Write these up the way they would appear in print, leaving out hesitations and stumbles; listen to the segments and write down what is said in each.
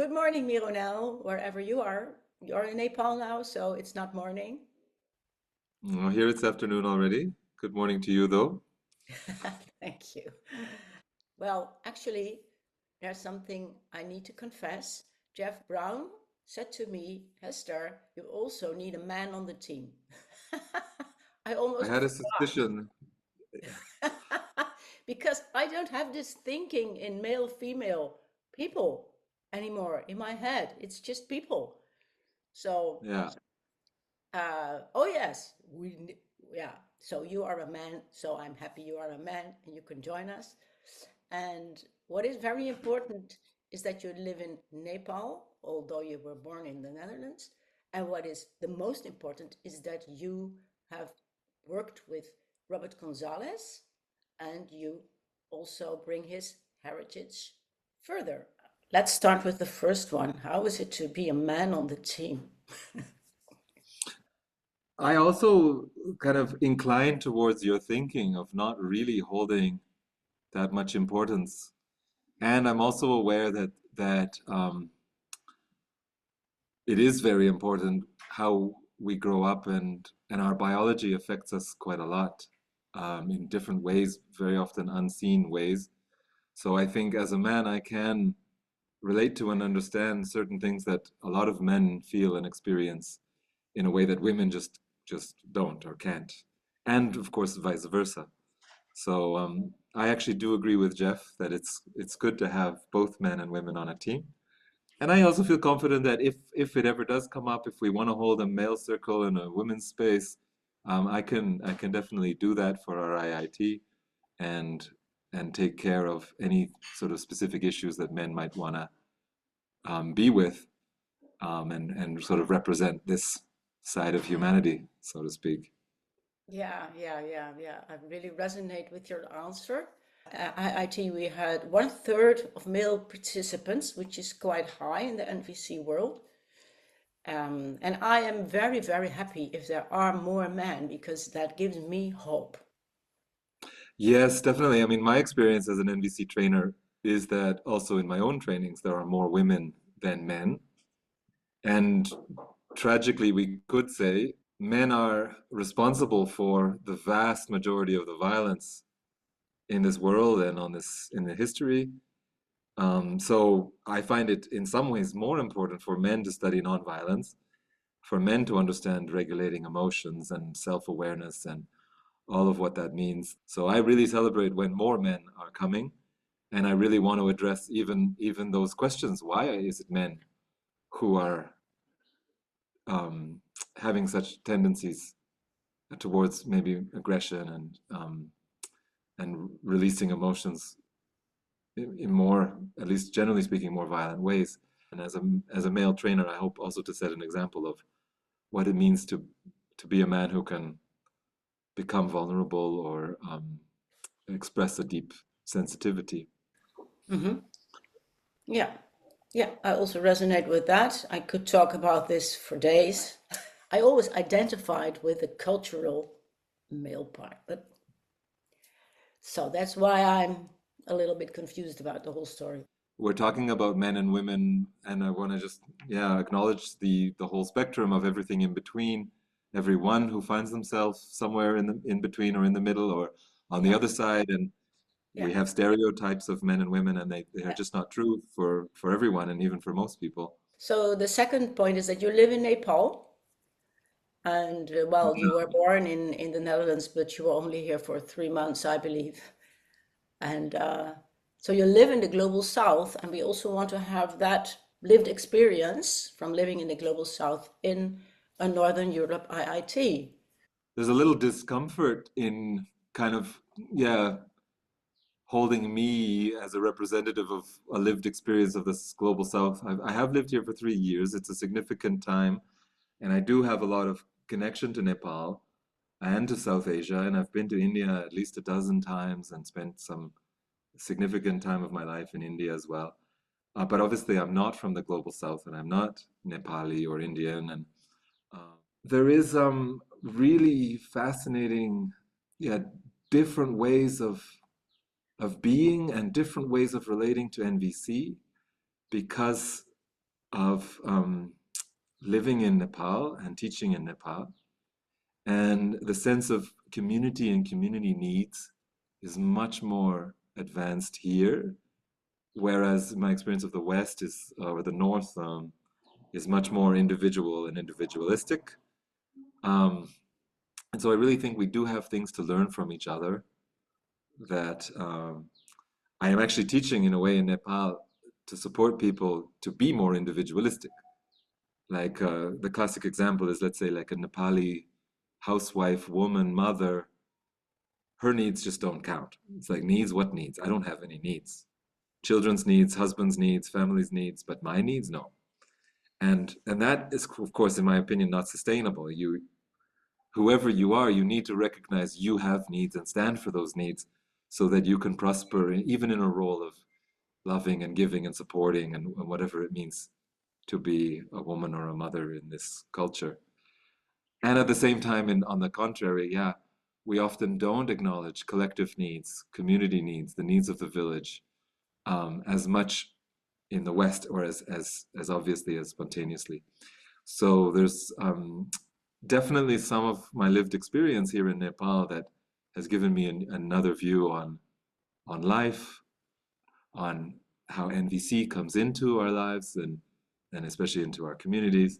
Good morning, Mironel, wherever you are. You're in Nepal now, so it's not morning. Here it's afternoon already. Good morning to you, though. Thank you. Well, actually, there's something I need to confess. Jeff Brown said to me, Hester, you also need a man on the team. I I almost had a suspicion. because I don't have this thinking in male female people anymore in my head. It's just people. So Yeah, oh yes, yeah. So you are a man, so I'm happy you are a man and you can join us. And what is very important is that you live in Nepal, although you were born in the Netherlands. And what is the most important is that you have worked with Robert Gonzalez and you also bring his heritage further. Let's start with the first one. How is it to be a man on the team? I also kind of incline towards your thinking of not really holding that much importance. And I'm also aware that it is very important how we grow up, and our biology affects us quite a lot in different ways, very often unseen ways. So I think as a man, I can relate to and understand certain things that a lot of men feel and experience in a way that women just don't or can't, and of course vice versa. So I actually do agree with Jeff that it's good to have both men and women on a team. And I also feel confident that if it ever does come up, if we want to hold a male circle in a women's space, I can definitely do that for our IIT and and take care of any sort of specific issues that men might want to be with, and sort of represent this side of humanity, so to speak. Yeah. I really resonate with your answer. IIT, we had one third of male participants, which is quite high in the NVC world. And I am very, very happy if there are more men because that gives me hope. Yes, definitely. I mean, my experience as an NVC trainer is that also in my own trainings, there are more women than men. And tragically, we could say men are responsible for the vast majority of the violence in this world and on this in the history. So I find it in some ways more important for men to study nonviolence, for men to understand regulating emotions and self-awareness and all of what that means. So I really celebrate when more men are coming, and I really want to address even those questions. Why is it men who are um, having such tendencies towards maybe aggression and releasing emotions in more, at least generally speaking, more violent ways? And as a male trainer, I hope also to set an example of what it means to be a man who can become vulnerable or express a deep sensitivity. Hmm. Yeah, yeah, I also resonate with that. I could talk about this for days. I always identified with the cultural male part, but so that's why I'm a little bit confused about the whole story. We're talking about men and women, and I want to just, yeah, acknowledge the whole spectrum of everything in between. Everyone who finds themselves somewhere in between or in the middle or on the Yeah, other side, and yeah, we have stereotypes of men and women, and they are yeah. just not true for everyone, and even for most people. So the second point is that you live in Nepal, and well, you were born in the Netherlands, but you were only here for 3 months, I believe. And so you live in the global south, and we also want to have that lived experience from living in the global south in a Northern Europe IIT. There's a little discomfort in kind of, yeah, holding me as a representative of a lived experience of this global south. I have lived here for 3 years. It's a significant time, and I do have a lot of connection to Nepal and to South Asia, and I've been to India at least a dozen times and spent some significant time of my life in India as well. But obviously, I'm not from the global south, and I'm not Nepali or Indian, and there is really fascinating, yeah, different ways of being and different ways of relating to NVC because of living in Nepal and teaching in Nepal. And the sense of community and community needs is much more advanced here, whereas my experience of the West is, or the North, is much more individual and individualistic. Um, and so I really think we do have things to learn from each other that I am actually teaching in a way in Nepal to support people to be more individualistic. Like the classic example is, let's say, like a Nepali housewife, woman, mother, her needs just don't count. It's like needs, what needs? I don't have any needs. Children's needs, husband's needs, family's needs, but my needs, no. And that is, of course, in my opinion, not sustainable. Whoever you are, you need to recognize you have needs and stand for those needs so that you can prosper, even in a role of loving and giving and supporting and whatever it means to be a woman or a mother in this culture. And at the same time, on the contrary, yeah, we often don't acknowledge collective needs, community needs, the needs of the village, as much in the West, or as obviously as spontaneously. So there's definitely some of my lived experience here in Nepal that has given me another view on life, on how NVC comes into our lives, and especially into our communities.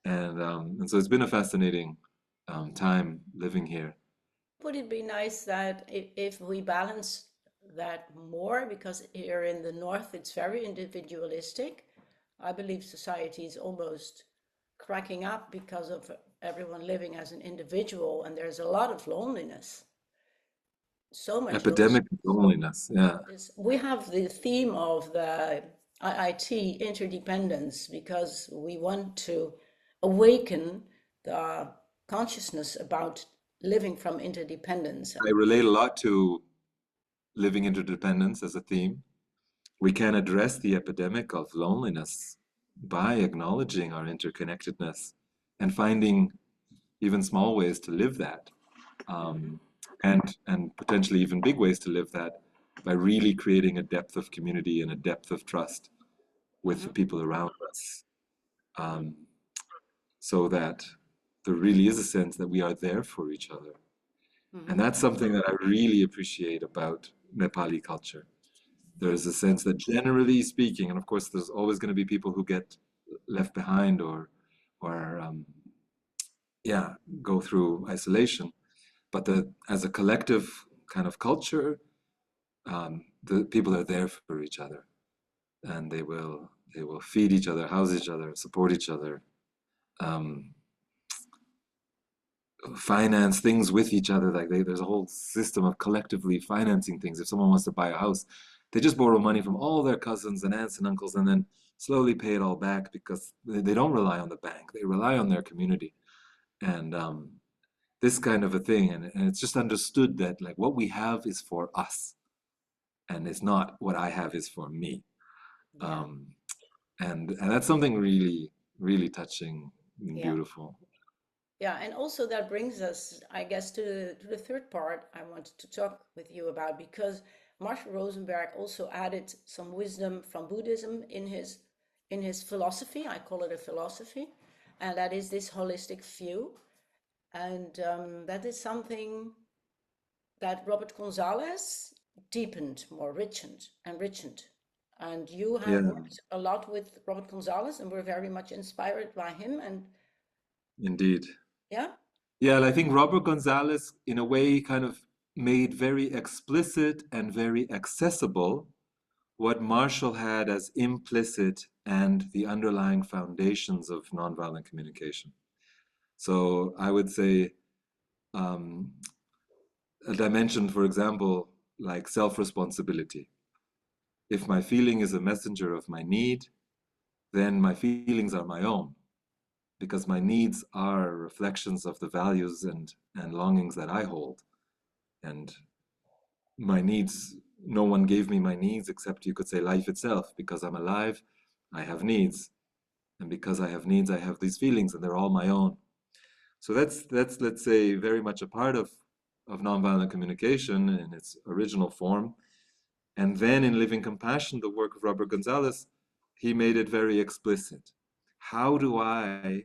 And so it's been a fascinating time living here. Would it be nice that if we balance that more? Because here in the North, it's very individualistic. I believe society is almost cracking up because of everyone living as an individual, and there's a lot of loneliness. So much loneliness. Epidemic of loneliness, yeah. We have the theme of the IIT interdependence because we want to awaken the consciousness about living from interdependence. I relate a lot to living interdependence as a theme. We can address the epidemic of loneliness by acknowledging our interconnectedness and finding even small ways to live that, and potentially even big ways to live that by really creating a depth of community and a depth of trust with the Mhm, people around us, um, so that there really is a sense that we are there for each other. And mhm. that's something that I really appreciate about Nepali culture. There's a sense that generally speaking, and of course there's always going to be people who get left behind or yeah, go through isolation, but as a collective kind of culture, the people are there for each other, and they will feed each other, house each other, support each other, um, finance things with each other. Like there's a whole system of collectively financing things. If someone wants to buy a house, they just borrow money from all their cousins and aunts and uncles, and then slowly pay it all back because they don't rely on the bank. They rely on their community, and this kind of a thing. And it's just understood that like what we have is for us, and it's not what I have is for me. Yeah, Um, and that's something really, really touching and yeah, beautiful. yeah. And also that brings us, I guess, to the third part I wanted to talk with you about because Marshall Rosenberg also added some wisdom from Buddhism in his philosophy. I call it a philosophy, and that is this holistic view. And that is something that Robert Gonzalez deepened, more enriched. And you have Yeah, worked a lot with Robert Gonzalez, and we're very much inspired by him. And indeed. yeah, Yeah, and I think Robert Gonzalez, in a way, kind of made very explicit and very accessible what Marshall had as implicit and the underlying foundations of nonviolent communication. So I would say um, a dimension, for example, like self-responsibility. If my feeling is a messenger of my need, then my feelings are my own because my needs are reflections of the values and longings that I hold. And my needs, no one gave me my needs except you could say life itself. Because I'm alive, I have needs. And because I have needs, I have these feelings and they're all my own. So that's let's say very much a part of nonviolent communication in its original form. And then in Living Compassion, the work of Robert Gonzalez he made it very explicit. How do I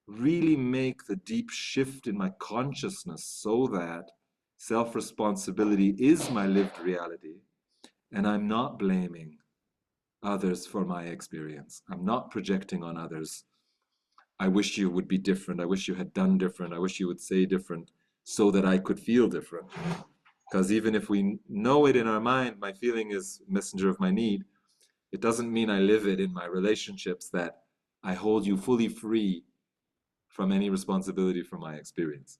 really make the deep shift in my consciousness so that self-responsibility is my lived reality and I'm not blaming others for my experience? I'm not projecting on others. I wish you would be different. I wish you had done different. I wish you would say different so that I could feel different. Because even if we know it in our mind, my feeling is messenger of my need, it doesn't mean I live it in my relationships that I hold you fully free from any responsibility for my experience.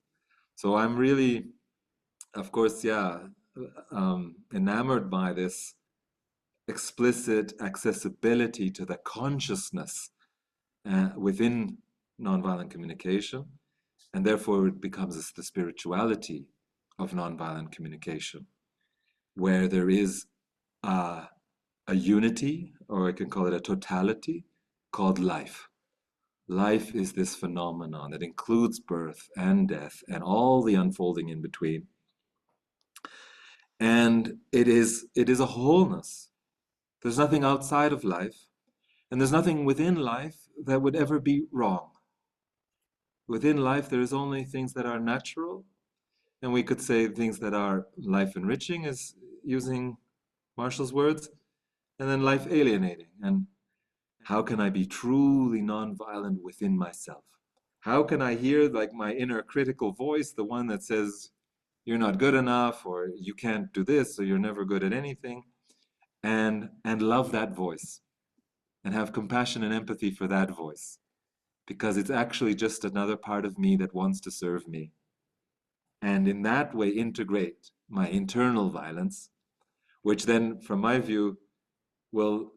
So I'm really, of course, yeah, enamored by this explicit accessibility to the consciousness within nonviolent communication, and therefore it becomes the spirituality of nonviolent communication, where there is a, a unity, or I can call it a totality, called life. Life is this phenomenon that includes birth and death and all the unfolding in between. And it is a wholeness. There's nothing outside of life, and there's nothing within life that would ever be wrong. Within life, there is only things that are natural, and we could say things that are life enriching, is using Marshall's words, and then life alienating. And how can I be truly nonviolent within myself? How can I hear like my inner critical voice, the one that says, you're not good enough, or you can't do this, or you're never good at anything, and love that voice and have compassion and empathy for that voice, because it's actually just another part of me that wants to serve me. And in that way, integrate my internal violence, which then, from my view, will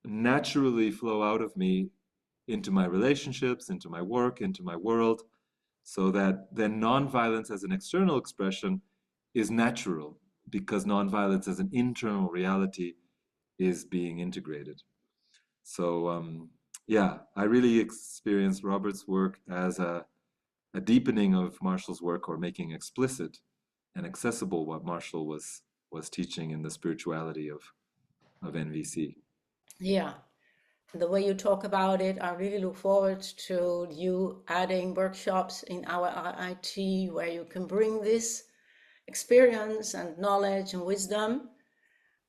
naturally flow out of me into my relationships, into my work, into my world, so that then nonviolence as an external expression is natural because nonviolence as an internal reality is being integrated. So, yeah, I really experience Robert's work as a deepening of Marshall's work, or making explicit and accessible what Marshall was teaching in the spirituality of NVC. Yeah. The way you talk about it, I really look forward to you adding workshops in our IIT where you can bring this experience and knowledge and wisdom.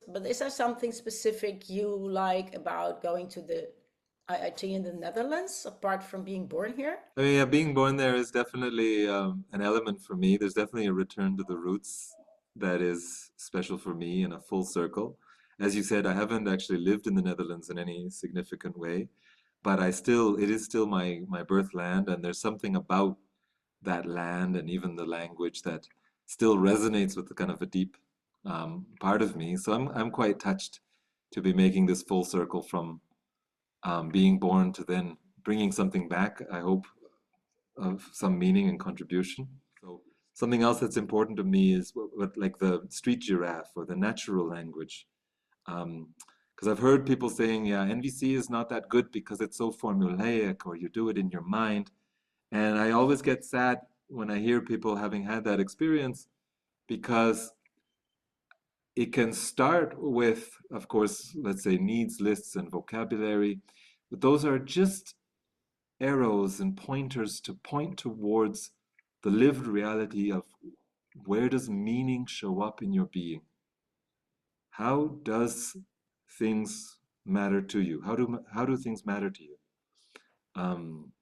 But is there something specific you like about going to the IIT in the Netherlands, apart from being born here? I mean, yeah, being born there is definitely an element for me. There's definitely a return to the roots that is special for me in a full circle. As you said, I haven't actually lived in the Netherlands in any significant way, but it is still my birth land, and there's something about that land and even the language that still resonates with the kind of a deep part of me. So I'm quite touched to be making this full circle from being born to then bringing something back, I hope, of some meaning and contribution. So something else that's important to me is what like the street giraffe or the natural language. Because I've heard people saying, yeah, NVC is not that good because it's so formulaic, or you do it in your mind. And I always get sad when I hear people having had that experience, because it can start with, of course, let's say needs lists and vocabulary, but those are just arrows and pointers to point towards the lived reality of where does meaning show up in your being? How does things matter to you? How do things matter to you? Um,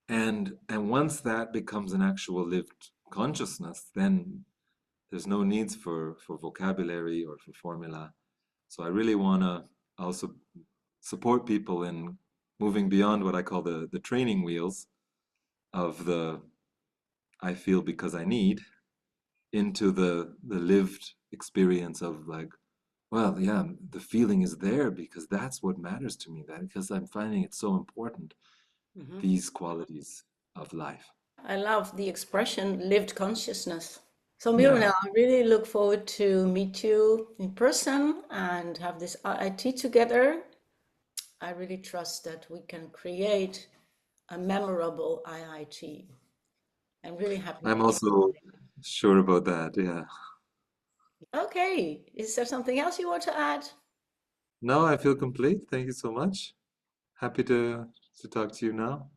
and once that becomes an actual lived consciousness, then there's no needs for vocabulary or for formula. So I really want to also support people in moving beyond what I call the training wheels of the I feel because I need, into the lived experience of like, well, yeah, the feeling is there because that's what matters to me. That because I'm finding it so important, Mhm. these qualities of life. I love the expression lived consciousness. So Yeah, Mironel, I really look forward to meet you in person and have this IIT together. I really trust that we can create a memorable IIT. I'm really happy I'm for you. also sure about that. Yeah. Okay, is there something else you want to add? No, I feel complete. Thank you so much. Happy to talk to you now.